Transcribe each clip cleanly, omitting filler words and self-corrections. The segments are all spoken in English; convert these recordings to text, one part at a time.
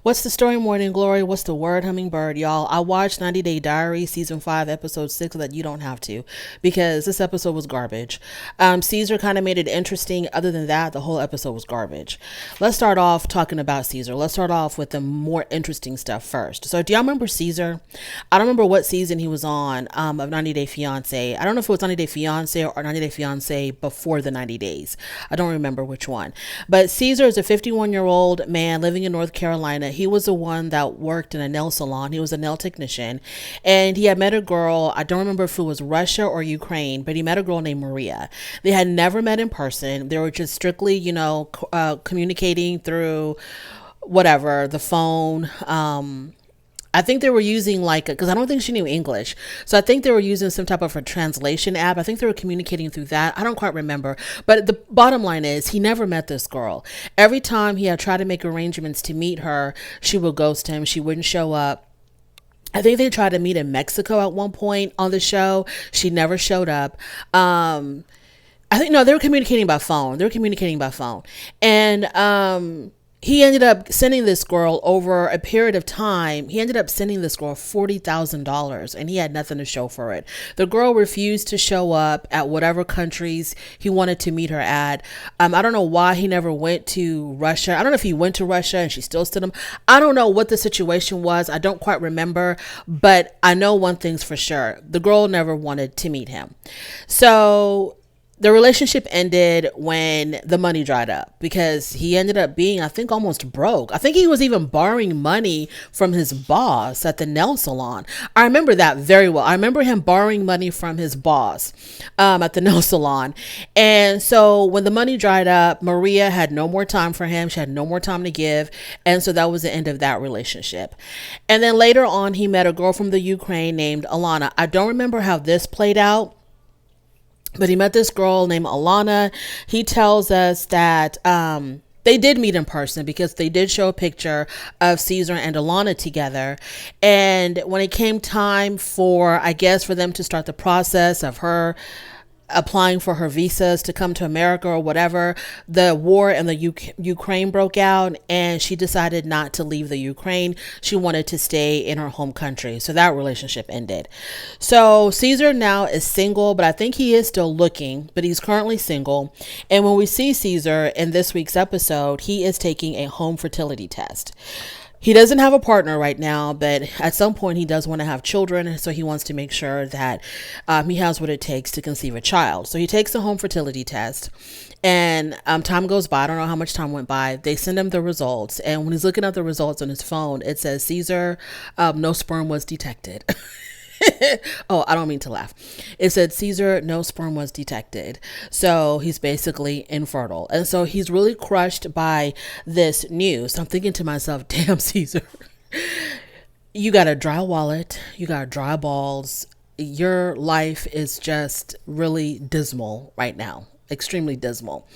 What's the story, Morning Glory? What's the word, Hummingbird? Y'all, I watched 90 Day Diaries season 5, episode 6, so that you don't have to, because this episode was garbage. Caesar kind of made it interesting. Other than that, the whole episode was garbage. Let's start off talking about Caesar. Let's start off with the more interesting stuff first. So, do y'all remember Caesar? I don't remember what season he was on of 90 Day Fiance. I don't know if it was 90 Day Fiance or 90 Day Fiance before the 90 days. I don't remember which one. But Caesar is a 51-year-old man living in North Carolina. He was the one that worked in a nail salon. He was a nail technician, and he had met a girl. I don't remember if it was Russia or Ukraine, but he met a girl named Maria. They had never met in person. They were just strictly, communicating through whatever, the phone. I think they were using because I don't think she knew English. So I think they were using some type of a translation app. I think they were communicating through that. I don't quite remember. But the bottom line is he never met this girl. Every time he had tried to make arrangements to meet her, she would ghost him. She wouldn't show up. I think they tried to meet in Mexico at one point on the show. She never showed up. I think, no, they were communicating by phone. And, he ended up sending this girl over a period of time. He ended up sending this girl $40,000 and he had nothing to show for it. The girl refused to show up at whatever countries he wanted to meet her at. I don't know why he never went to Russia. I don't know if he went to Russia and she still stood him. I don't know what the situation was. I don't quite remember, but I know one thing's for sure. The girl never wanted to meet him. So the relationship ended when the money dried up because he ended up being, I think, almost broke. I think he was even borrowing money from his boss at the nail salon. I remember that very well. I remember him borrowing money from his boss at the nail salon. And so when the money dried up, Maria had no more time for him. She had no more time to give. And so that was the end of that relationship. And then later on, he met a girl from the Ukraine named Alana. I don't remember how this played out, but he met this girl named Alana. He tells us that they did meet in person because they did show a picture of Caesar and Alana together. And when it came time for, I guess, for them to start the process of her applying for her visas to come to America or whatever, the war in the Ukraine broke out and she decided not to leave the Ukraine. She wanted to stay in her home country. So that relationship ended. So Caesar now is single, but I think he is still looking, but he's currently single. And when we see Caesar in this week's episode, he is taking a home fertility test. He doesn't have a partner right now, but at some point he does want to have children. So he wants to make sure that he has what it takes to conceive a child. So he takes the home fertility test and time goes by. I don't know how much time went by. They send him the results. And when he's looking at the results on his phone, it says, Caesar, no sperm was detected. Oh, I don't mean to laugh. It said, Caesar, no sperm was detected. So he's basically infertile. And so he's really crushed by this news. I'm thinking to myself, damn, Caesar, you got a dry wallet. You got dry balls. Your life is just really dismal right now. Extremely dismal.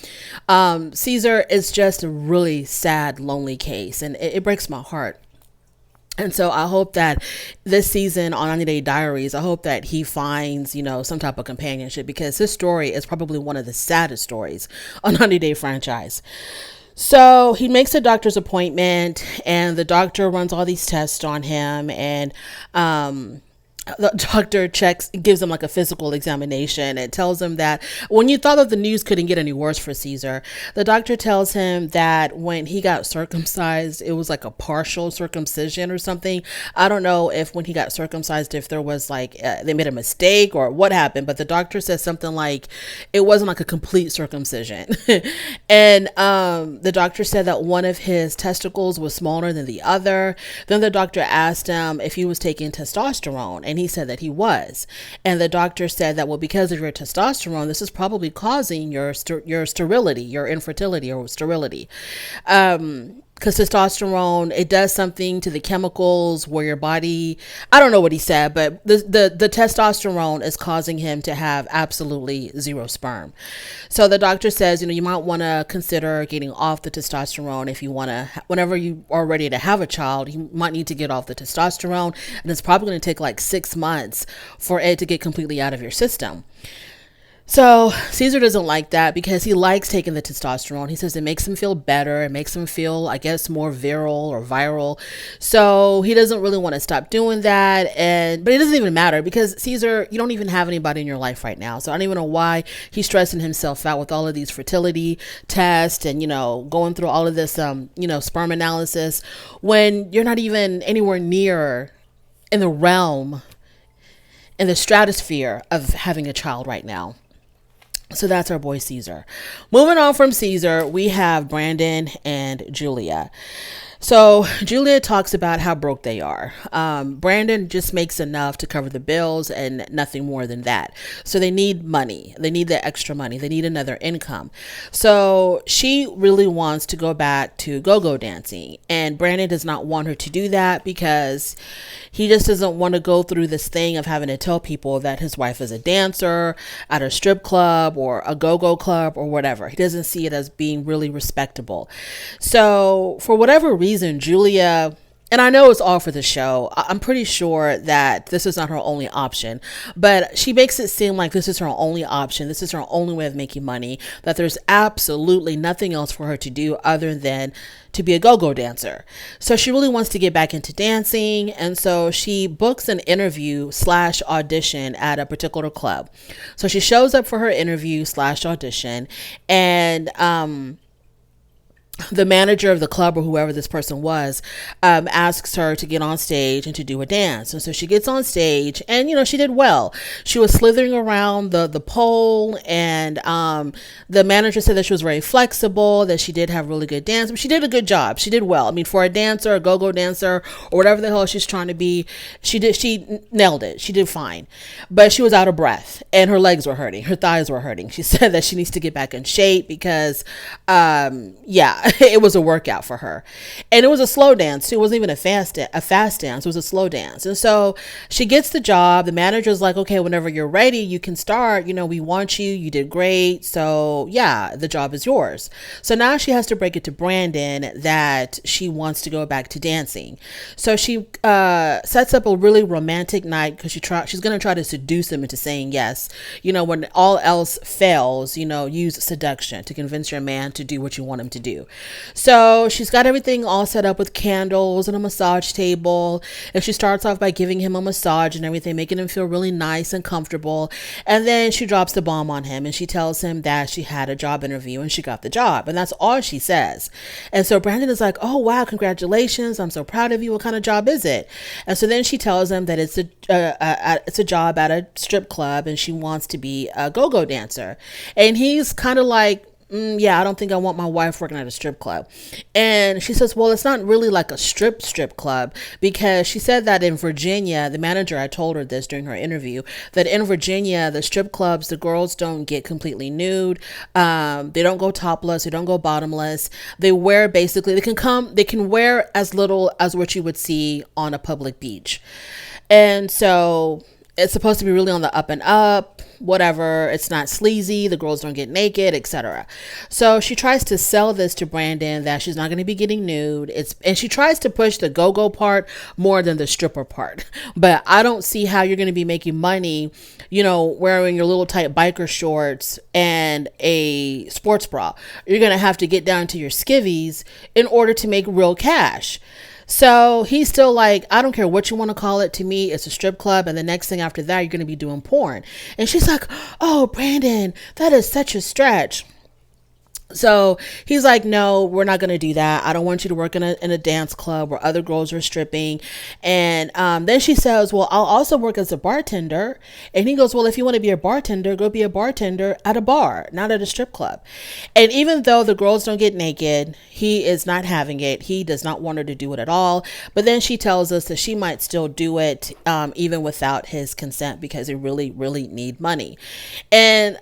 Caesar is just a really sad, lonely case. And it breaks my heart. And so I hope that this season on 90 Day Diaries, I hope that he finds, some type of companionship because his story is probably one of the saddest stories on 90 Day franchise. So he makes a doctor's appointment and the doctor runs all these tests on him and, the doctor gives him like a physical examination. It tells him that when you thought that the news couldn't get any worse for Caesar, the doctor tells him that when he got circumcised, it was like a partial circumcision or something. I don't know if when he got circumcised, if there was they made a mistake or what happened, but the doctor says something like it wasn't like a complete circumcision. And the doctor said that one of his testicles was smaller than the other. Then the doctor asked him if he was taking testosterone, and he said that he was. And the doctor said that, well, because of your testosterone, this is probably causing your sterility, your infertility or sterility. Because testosterone, it does something to the chemicals where your body, I don't know what he said, but the testosterone is causing him to have absolutely zero sperm. So the doctor says, you might want to consider getting off the testosterone if you want to, whenever you are ready to have a child, you might need to get off the testosterone. And it's probably going to take like 6 months for it to get completely out of your system. So Caesar doesn't like that because he likes taking the testosterone. He says it makes him feel better. It makes him feel, I guess, more virile or viral. So he doesn't really want to stop doing that. But it doesn't even matter because Caesar, you don't even have anybody in your life right now. So I don't even know why he's stressing himself out with all of these fertility tests and, going through all of this, sperm analysis when you're not even anywhere near in the realm, in the stratosphere of having a child right now. So that's our boy Caesar. Moving on from Caesar, we have Brandon and Julia. So Julia talks about how broke they are. Brandon just makes enough to cover the bills and nothing more than that. So they need money. They need the extra money. They need another income. So she really wants to go back to go-go dancing. And Brandon does not want her to do that because he just doesn't want to go through this thing of having to tell people that his wife is a dancer at a strip club or a go-go club or whatever. He doesn't see it as being really respectable. So for whatever reason, Julia, and I know it's all for the show, I'm pretty sure that this is not her only option, but she makes it seem like this is her only option. This is her only way of making money, that there's absolutely nothing else for her to do other than to be a go-go dancer. So she really wants to get back into dancing. And so she books an interview / audition at a particular club. So she shows up for her interview / audition, and, the manager of the club or whoever this person was asks her to get on stage and to do a dance. And so she gets on stage and, she did well. She was slithering around the pole, and the manager said that she was very flexible, that she did have really good dance, but she did a good job. She did well. I mean, for a dancer, a go-go dancer, or whatever the hell she's trying to be, she nailed it. She did fine, but she was out of breath and her legs were hurting. Her thighs were hurting. She said that she needs to get back in shape because, it was a workout for her. And it was a slow dance too. It wasn't even a fast dance. It was a slow dance. And so she gets the job. The manager's like, okay, whenever you're ready, you can start. We want you. You did great. So yeah, the job is yours. So now she has to break it to Brandon that she wants to go back to dancing. So she sets up a really romantic night because she's going to try to seduce him into saying yes. When all else fails, use seduction to convince your man to do what you want him to do. So she's got everything all set up with candles and a massage table. And she starts off by giving him a massage and everything, making him feel really nice and comfortable. And then she drops the bomb on him and she tells him that she had a job interview and she got the job. And that's all she says. And so Brandon is like, oh, wow, congratulations. I'm so proud of you. What kind of job is it? And so then she tells him that it's a job at a strip club and she wants to be a go-go dancer. And he's kind of like, yeah, I don't think I want my wife working at a strip club. And she says, well, it's not really like a strip club, because she said that in Virginia, the manager, I told her this during her interview, that in Virginia, the strip clubs, the girls don't get completely nude. They don't go topless. They don't go bottomless. They wear basically, they can wear as little as what you would see on a public beach. And so it's supposed to be really on the up and up, whatever. It's not sleazy. The girls don't get naked, etc. So she tries to sell this to Brandon that she's not going to be getting nude. And she tries to push the go-go part more than the stripper part. But I don't see how you're going to be making money, wearing your little tight biker shorts and a sports bra. You're going to have to get down to your skivvies in order to make real cash. So he's still like, I don't care what you want to call it. To me, it's a strip club. And the next thing after that, you're going to be doing porn. And she's like, oh, Brandon, that is such a stretch. So he's like, no, we're not going to do that. I don't want you to work in a dance club where other girls are stripping. And then she says, well, I'll also work as a bartender. And he goes, well, if you want to be a bartender, go be a bartender at a bar, not at a strip club. And even though the girls don't get naked, he is not having it. He does not want her to do it at all. But then she tells us that she might still do it even without his consent because they really, really need money. And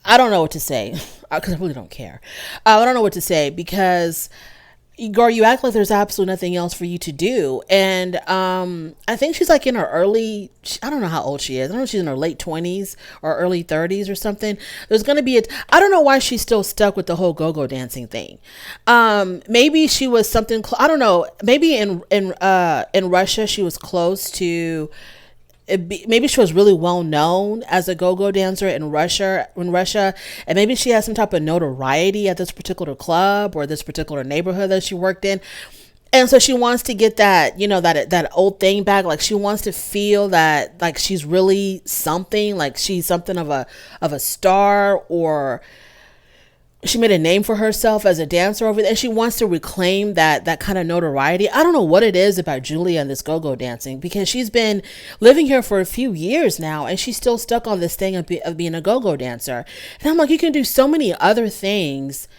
I don't know what to say because I really don't care. I don't know what to say because, girl, you act like there's absolutely nothing else for you to do. And I think she's like in her I don't know how old she is. I don't know if she's in her late 20s or early 30s or something. There's going to be I don't know why she's still stuck with the whole go-go dancing thing. Maybe she was something, I don't know. Maybe in Russia, she was close to maybe she was really well known as a go-go dancer in Russia, and maybe she has some type of notoriety at this particular club or this particular neighborhood that she worked in. And so she wants to get that, that old thing back. Like she wants to feel that like she's really something, like she's something of a star, or she made a name for herself as a dancer over there. And she wants to reclaim that kind of notoriety. I don't know what it is about Julia and this go-go dancing, because she's been living here for a few years now and she's still stuck on this thing of being a go-go dancer. And I'm like, you can do so many other things.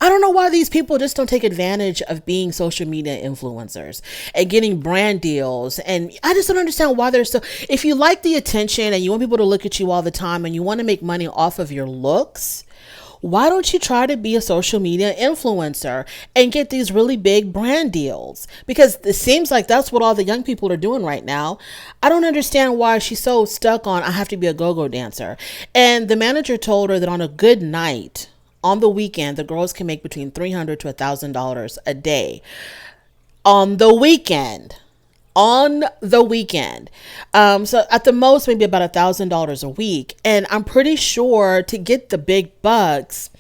I don't know why these people just don't take advantage of being social media influencers and getting brand deals. And I just don't understand why they're so, if you like the attention and you want people to look at you all the time and you want to make money off of your looks, why don't you try to be a social media influencer and get these really big brand deals? Because it seems like that's what all the young people are doing right now. I don't understand why she's so stuck on, I have to be a go-go dancer. And the manager told her that on a good night, on the weekend, the girls can make between $300 to $1,000 a day. On the weekend. So at the most, maybe about $1,000 a week. And I'm pretty sure to get the big bucks,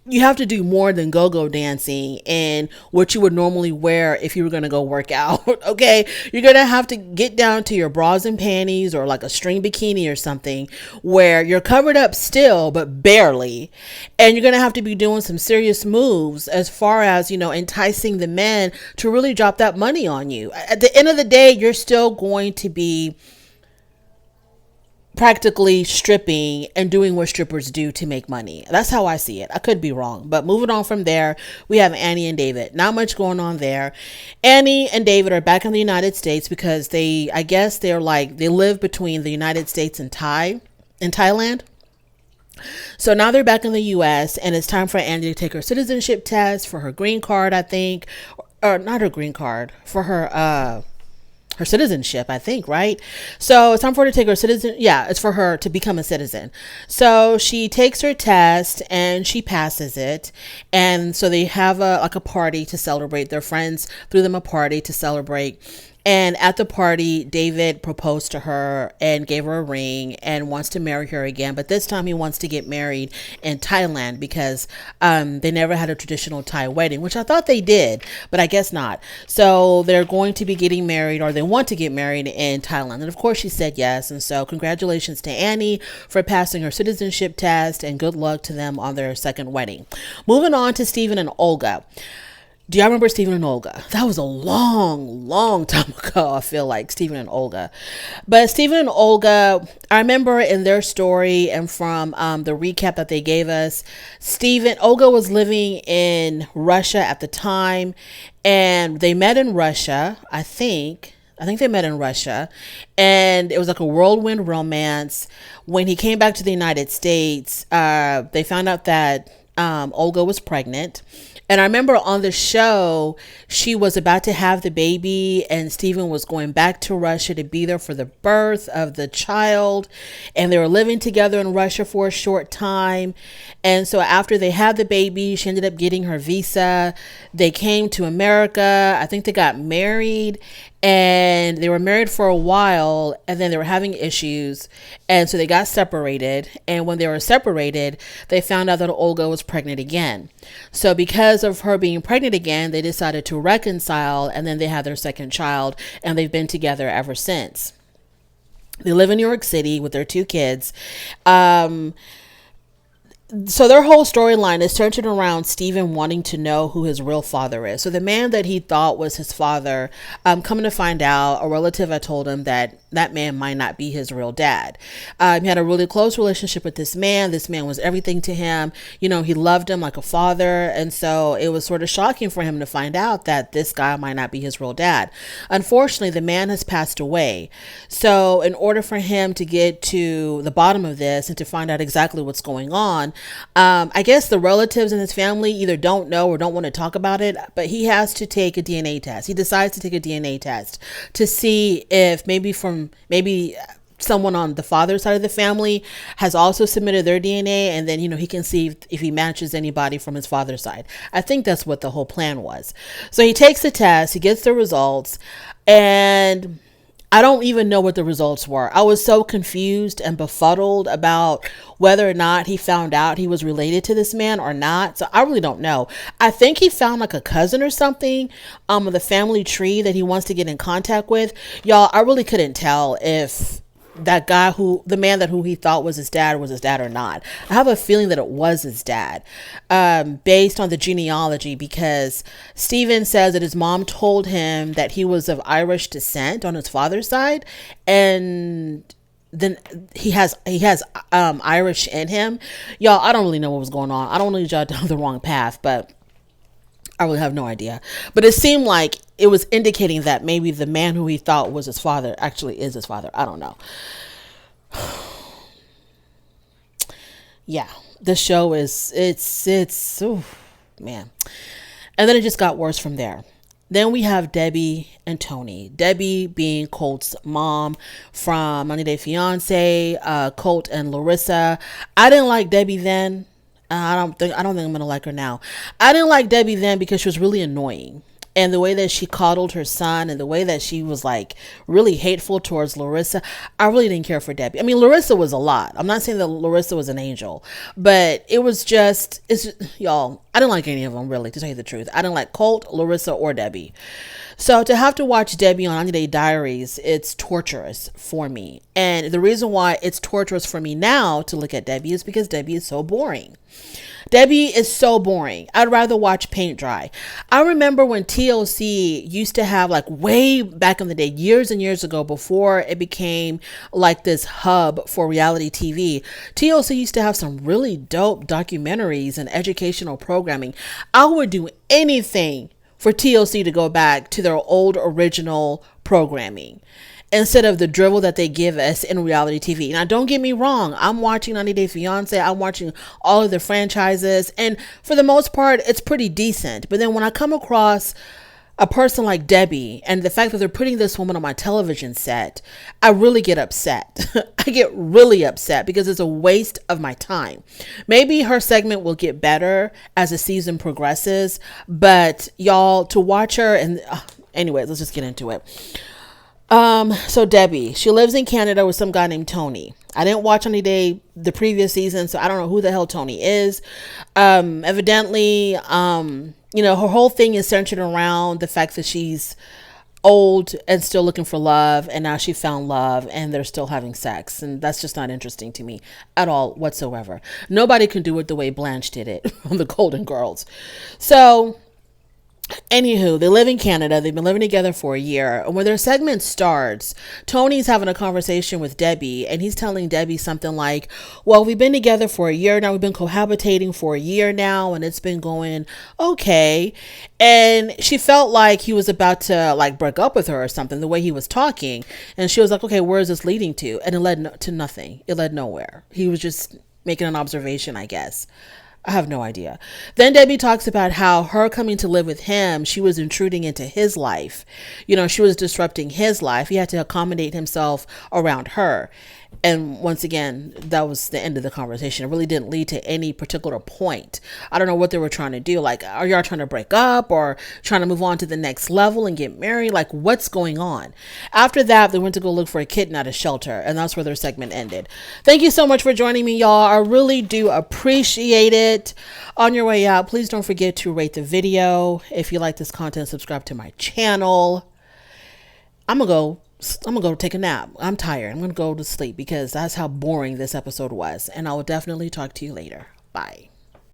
you have to do more than go-go dancing and what you would normally wear if you were going to go work out. Okay. You're going to have to get down to your bras and panties or like a string bikini or something where you're covered up still, but barely. And you're going to have to be doing some serious moves as far as, enticing the men to really drop that money on you. At the end of the day, you're still going to be practically stripping and doing what strippers do to make money. That's how I see it. I could be wrong, but moving on from there, we have Annie and David. Not much going on there. Annie and David are back in the United States because they live between the United States and Thailand. So now they're back in the US and it's time for Annie to take her citizenship test for her green card, I think, or not her green card, for her citizenship, I think, right? So it's time for her to take her it's for her to become a citizen. So she takes her test and she passes it. And so they have a party to celebrate. Their friends threw them a party to celebrate. And at the party, David proposed to her and gave her a ring and wants to marry her again. But this time he wants to get married in Thailand because they never had a traditional Thai wedding, which I thought they did, but I guess not. So they're going to be getting married, or they want to get married in Thailand. And of course she said yes. And so congratulations to Annie for passing her citizenship test, and good luck to them on their second wedding. Moving on to Stephen and Olga. Do y'all remember Stephen and Olga? That was a long time ago, I feel like, Stephen and Olga. But Stephen and Olga, I remember in their story and from the recap that they gave us, Olga was living in Russia at the time, and they met in Russia, I think they met in Russia, and it was like a whirlwind romance. When he came back to the United States, they found out that Olga was pregnant. And I remember on the show, she was about to have the baby and Stephen was going back to Russia to be there for the birth of the child. And they were living together in Russia for a short time. And so after they had the baby, she ended up getting her visa. They came to America. I think they got married. And they were married for a while, and then they were having issues, and so they got separated. And when they were separated, they found out that Olga was pregnant again. So because of her being pregnant again, they decided to reconcile, and then they had their second child, and they've been together ever since. They live in New York City with their 2 kids. So their whole storyline is centered around Stephen wanting to know who his real father is. So the man that he thought was his father, coming to find out, a relative had told him that that man might not be his real dad. He had a really close relationship with this man. This man was everything to him. He loved him like a father. And so it was sort of shocking for him to find out that this guy might not be his real dad. Unfortunately, the man has passed away. So in order for him to get to the bottom of this and to find out exactly what's going on, I guess the relatives in his family either don't know or don't want to talk about it, but he has to take a DNA test. He decides to take a DNA test to see if maybe someone on the father's side of the family has also submitted their DNA, and then, he can see if he matches anybody from his father's side. I think that's what the whole plan was. So he takes the test, he gets the results, and I don't even know what the results were. I was so confused and befuddled about whether or not he found out he was related to this man or not. So I really don't know. I think he found like a cousin or something of the family tree that he wants to get in contact with. Y'all, I really couldn't tell if that guy the man who he thought was his dad or not. I have a feeling that it was his dad, based on the genealogy, because Steven says that his mom told him that he was of Irish descent on his father's side, and then he has Irish in him. Y'all, I don't really know what was going on. I don't lead y'all down the wrong path, but I really have no idea. But it seemed like it was indicating that maybe the man who he thought was his father actually is his father. I don't know. Yeah, the show it's ooh, man. And then it just got worse from there. Then we have Debbie and Tony. Debbie being Colt's mom from 90 Day Fiance, Colt and Larissa. I didn't like Debbie then. I don't think I'm gonna like her now. I didn't like Debbie then because she was really annoying, and the way that she coddled her son, and the way that she was like really hateful towards Larissa. I really didn't care for Debbie. I mean, Larissa was a lot. I'm not saying that Larissa was an angel, but y'all, I didn't like any of them, really, to tell you the truth. I didn't like Colt, Larissa, or Debbie. So to have to watch Debbie on 90 Day Diaries, it's torturous for me. And the reason why it's torturous for me now to look at Debbie is because Debbie is so boring. Debbie is so boring. I'd rather watch paint dry. I remember when TLC used to have, like, way back in the day, years and years ago, before it became like this hub for reality TV, TLC used to have some really dope documentaries and educational programming. I would do anything for TLC to go back to their old original programming instead of the drivel that they give us in reality TV. Now, don't get me wrong. I'm watching 90 Day Fiance. I'm watching all of the franchises. And for the most part, it's pretty decent. But then when I come across a person like Debbie and the fact that they're putting this woman on my television set, I really get upset. I get really upset because it's a waste of my time. Maybe her segment will get better as the season progresses. But y'all, to watch her and anyways, let's just get into it. So Debbie, she lives in Canada with some guy named Tony. I didn't watch any day the previous season, so I don't know who the hell Tony is. Evidently, her whole thing is centered around the fact that she's old and still looking for love, and now she found love and they're still having sex, and that's just not interesting to me at all whatsoever. Nobody can do it the way Blanche did it on the Golden Girls. So anywho, they live in Canada. They've been living together for a year. And when their segment starts, Tony's having a conversation with Debbie, and he's telling Debbie something like, well, we've been together for a year now. We've been cohabitating for a year now, and it's been going okay. And she felt like he was about to like break up with her or something, the way he was talking. And she was like, okay, where is this leading to? And it led to nothing. It led nowhere. He was just making an observation, I guess. I have no idea. Then Debbie talks about how her coming to live with him, she was intruding into his life. She was disrupting his life. He had to accommodate himself around her. And once again, that was the end of the conversation. It really didn't lead to any particular point. I don't know what they were trying to do. Like, are y'all trying to break up or trying to move on to the next level and get married? Like, what's going on? After that, they went to go look for a kitten at a shelter, and that's where their segment ended. Thank you so much for joining me, y'all. I really do appreciate it. On your way out, please don't forget to rate the video. If you like this content, subscribe to my channel. I'm gonna go take a nap. I'm tired. I'm going to go to sleep because that's how boring this episode was. And I will definitely talk to you later. Bye.